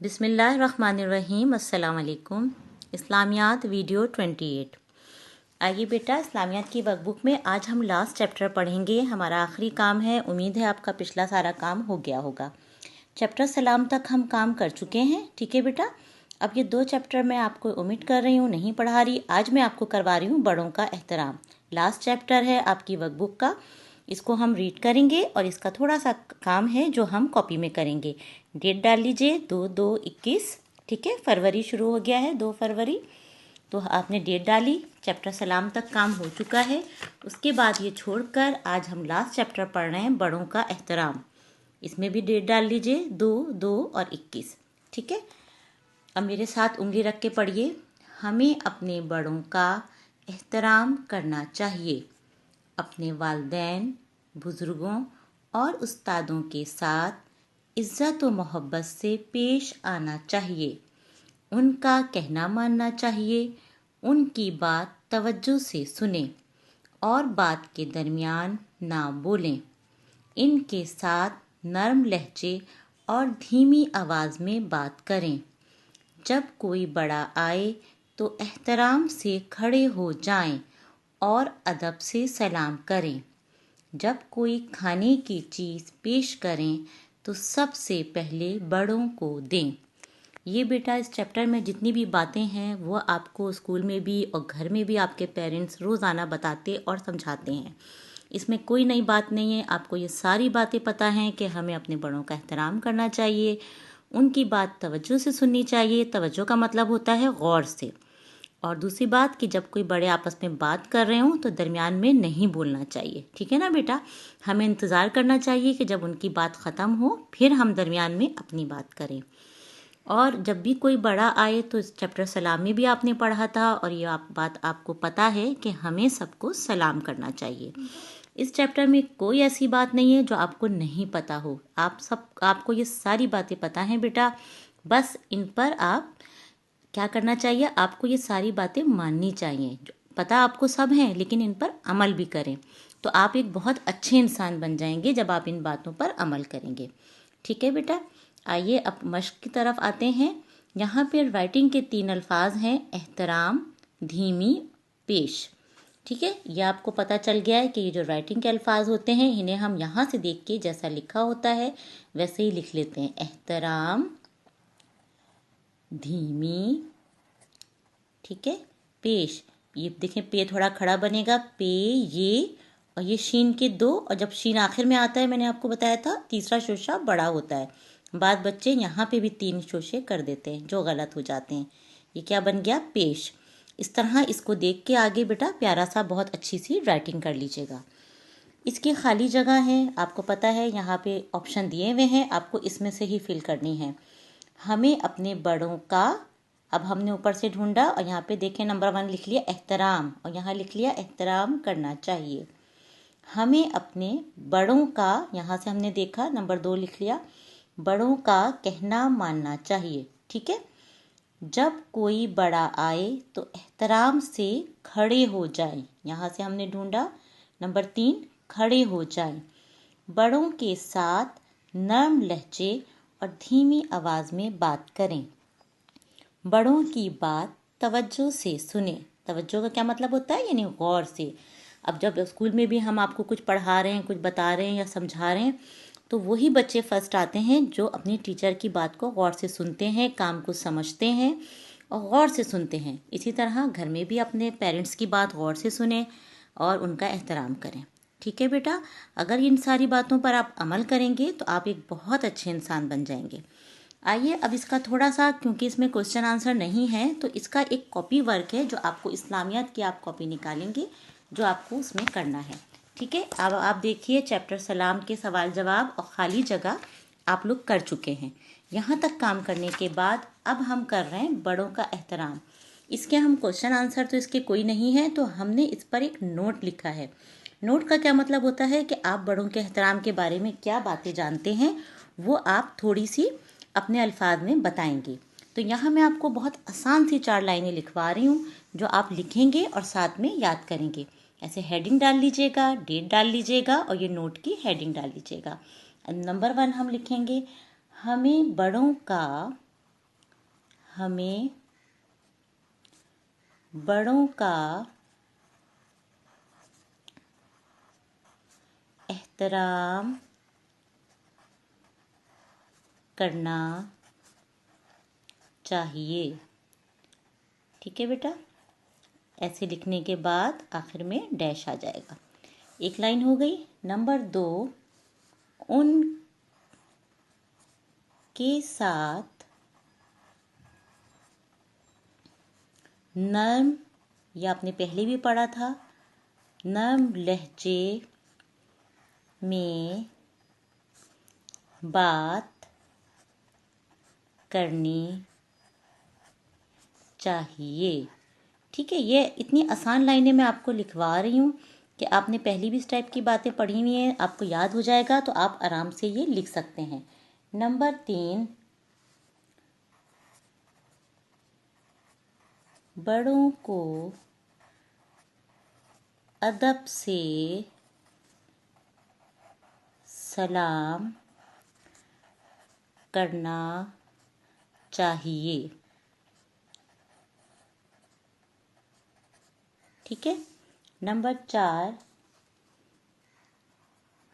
बिस्मिल्लाहिर्रहमानिर्रहीम। अस्सलाम वालेकुम। इस्लामियात वीडियो 28। आइए बेटा, इस्लामियात की वर्कबुक में आज हम लास्ट चैप्टर पढ़ेंगे। हमारा आखिरी काम है। उम्मीद है आपका पिछला सारा काम हो गया होगा। चैप्टर सलाम तक हम काम कर चुके हैं। ठीक है बेटा, अब ये 2 चैप्टर मैं आपको ओमिट कर रही हूँ, नहीं पढ़ा रही। आज मैं आपको करवा रही हूँ बड़ों का एहतराम। लास्ट चैप्टर है आपकी वर्कबुक का। इसको हम रीड करेंगे और इसका थोड़ा सा काम है जो हम कॉपी में करेंगे। डेट डाल लीजिए 2/2/21। ठीक है, फरवरी शुरू हो गया है, 2 फरवरी। तो आपने डेट डाली, चैप्टर सलाम तक काम हो चुका है। उसके बाद ये छोड़कर आज हम लास्ट चैप्टर पढ़ रहे हैं बड़ों का एहतराम। इसमें भी डेट डाल लीजिए 2/2/21। ठीक है, अब मेरे साथ उंगली रख के पढ़िए। हमें अपने बड़ों का एहतराम करना चाहिए। अपने वालिदैन, बुज़ुर्गों और उस्तादों के साथ इज़्ज़त व मोहब्बत से पेश आना चाहिए। उनका कहना मानना चाहिए। उनकी बात तवज्जो से सुनें और बात के दरमियान ना बोलें। इनके साथ नरम लहजे और धीमी आवाज़ में बात करें। जब कोई बड़ा आए तो एहतराम से खड़े हो जाएं और अदब से सलाम करें। जब कोई खाने की चीज़ पेश करें तो सबसे पहले बड़ों को दें। ये बेटा, इस चैप्टर में जितनी भी बातें हैं वो आपको स्कूल में भी और घर में भी आपके पेरेंट्स रोज़ाना बताते और समझाते हैं। इसमें कोई नई बात नहीं है। आपको ये सारी बातें पता हैं कि हमें अपने बड़ों का एहतराम करना चाहिए। उनकी बात तवज्जो से सुननी चाहिए। तवज्जो का मतलब होता है गौर से। और दूसरी बात कि जब कोई बड़े आपस में बात कर रहे हों तो दरमियान में नहीं बोलना चाहिए। ठीक है ना बेटा, हमें इंतज़ार करना चाहिए कि जब उनकी बात ख़त्म हो फिर हम दरमियान में अपनी बात करें। और जब भी कोई बड़ा आए तो इस चैप्टर सलाम में भी आपने पढ़ा था और ये बात आपको पता है कि हमें सबको सलाम करना चाहिए। इस चैप्टर में कोई ऐसी बात नहीं है जो आपको नहीं पता हो। आपको ये सारी बातें पता हैं बेटा। बस इन पर आप क्या करना चाहिए, आपको ये सारी बातें माननी चाहिए। पता आपको सब हैं, लेकिन इन पर अमल भी करें तो आप एक बहुत अच्छे इंसान बन जाएंगे जब आप इन बातों पर अमल करेंगे। ठीक है बेटा, आइए अब मश्क की तरफ आते हैं। यहाँ पे राइटिंग के 3 अल्फाज हैं, एहतराम, धीमी, पेश। ठीक है, ये आपको पता चल गया है कि ये जो राइटिंग के अल्फाज होते हैं इन्हें हम यहाँ से देख के जैसा लिखा होता है वैसे ही लिख लेते हैं। एहतराम, धीमी, ठीक है, पेश। ये देखें, पे थोड़ा खड़ा बनेगा, पे, ये और ये शीन के 2, और जब शीन आखिर में आता है मैंने आपको बताया था तीसरा शोशा बड़ा होता है। बाद बच्चे यहाँ पे भी 3 शोशे कर देते हैं जो गलत हो जाते हैं। ये क्या बन गया, पेश। इस तरह इसको देख के आगे बेटा प्यारा सा बहुत अच्छी सी राइटिंग कर लीजिएगा। इसकी खाली जगह है, आपको पता है यहाँ पे ऑप्शन दिए हुए हैं, आपको इसमें से ही फिल करनी है। हमें अपने बड़ों का, अब हमने ऊपर से ढूंढा और यहाँ पे देखें नंबर 1 लिख लिया एहतराम, और यहाँ लिख लिया एहतराम करना चाहिए। हमें अपने बड़ों का, यहाँ से हमने देखा नंबर 2 लिख लिया, बड़ों का कहना मानना चाहिए। ठीक है, जब कोई बड़ा आए तो एहतराम से खड़े हो जाए, यहाँ से हमने ढूंढा नंबर 3, खड़े हो जाए। बड़ों के साथ नरम लहजे और धीमी आवाज़ में बात करें। बड़ों की बात तवज्जो से सुने। तवज्जो का क्या मतलब होता है, यानी गौर से। अब जब स्कूल में भी हम आपको कुछ पढ़ा रहे हैं, कुछ बता रहे हैं या समझा रहे हैं, तो वही बच्चे फर्स्ट आते हैं जो अपनी टीचर की बात को गौर से सुनते हैं, काम को समझते हैं और गौर से सुनते हैं। इसी तरह घर में भी अपने पेरेंट्स की बात गौर से सुने और उनका एहतराम करें। ठीक है बेटा, अगर इन सारी बातों पर आप अमल करेंगे तो आप एक बहुत अच्छे इंसान बन जाएंगे। आइए अब इसका थोड़ा सा, क्योंकि इसमें क्वेश्चन आंसर नहीं है तो इसका एक कॉपी वर्क है जो आपको इस्लामियात की आप कॉपी निकालेंगे जो आपको उसमें करना है। ठीक है, अब आप देखिए चैप्टर सलाम के सवाल जवाब और खाली जगह आप लोग कर चुके हैं। यहाँ तक काम करने के बाद अब हम कर रहे हैं बड़ों का एहतराम। इसके हम क्वेश्चन आंसर तो इसके कोई नहीं है, तो हमने इस पर एक नोट लिखा है। नोट का क्या मतलब होता है कि आप बड़ों के एहतराम के बारे में क्या बातें जानते हैं वो आप थोड़ी सी अपने अल्फाज में बताएंगे। तो यहाँ मैं आपको बहुत आसान सी 4 लाइनें लिखवा रही हूँ जो आप लिखेंगे और साथ में याद करेंगे। ऐसे हेडिंग डाल लीजिएगा, डेट डाल लीजिएगा और ये नोट की हेडिंग डाल लीजिएगा। नंबर 1 हम लिखेंगे, हमें बड़ों का ہمیں بڑوں کا احترام کرنا چاہیے. ٹھیک ہے بیٹا، ایسے لکھنے کے بعد آخر میں ڈیش آ جائے گا. ایک لائن ہو گئی. نمبر 2، ان کے ساتھ نرم، یا آپ نے پہلے بھی پڑھا تھا، نرم لہجے میں بات کرنی چاہیے. ٹھیک ہے، یہ اتنی آسان لائنیں میں آپ کو لکھوا رہی ہوں کہ آپ نے پہلی بھی اس ٹائپ کی باتیں پڑھی ہوئی ہیں، آپ کو یاد ہو جائے گا تو آپ آرام سے یہ لکھ سکتے ہیں. نمبر 3، بڑوں کو ادب سے سلام کرنا چاہیے. ٹھیک ہے. نمبر 4،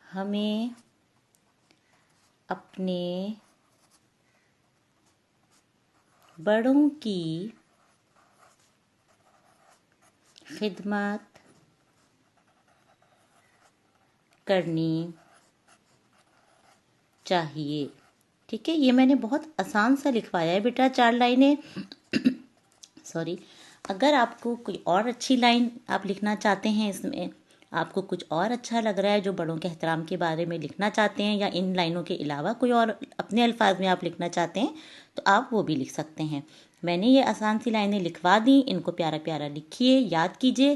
ہمیں اپنے بڑوں کی خدمت کرنی چاہیے. ٹھیک ہے، یہ میں نے بہت آسان سا لکھوایا ہے بیٹا، 4 لائنیں. سوری، اگر آپ کو کوئی اور اچھی لائن آپ لکھنا چاہتے ہیں، اس میں آپ کو کچھ اور اچھا لگ رہا ہے جو بڑوں کے احترام کے بارے میں لکھنا چاہتے ہیں، یا ان لائنوں کے علاوہ کوئی اور اپنے الفاظ میں آپ لکھنا چاہتے ہیں تو آپ وہ بھی لکھ سکتے ہیں. میں نے یہ آسان سی لائنیں لکھوا دیں، ان کو پیارا پیارا لکھیے، یاد کیجیے،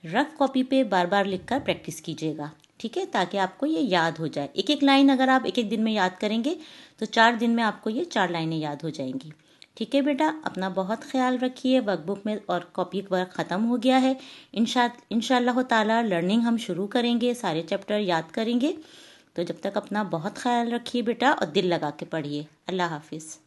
رف کاپی پہ بار بار لکھ کر پریکٹس کیجیے گا. ٹھیک ہے، تاکہ آپ کو یہ یاد ہو جائے. ایک ایک لائن اگر آپ ایک ایک دن میں یاد کریں گے تو 4 دن میں آپ کو یہ 4 لائنیں یاد ہو جائیں گی. ٹھیک ہے بیٹا، اپنا بہت خیال رکھیے. ورک بک میں اور کاپی ورک ختم ہو گیا ہے. انشاء اللہ تعالی لرننگ ہم شروع کریں گے، سارے چیپٹر یاد کریں گے. تو جب تک اپنا بہت خیال رکھیے بیٹا، اور دل لگا کے پڑھیے. اللہ حافظ.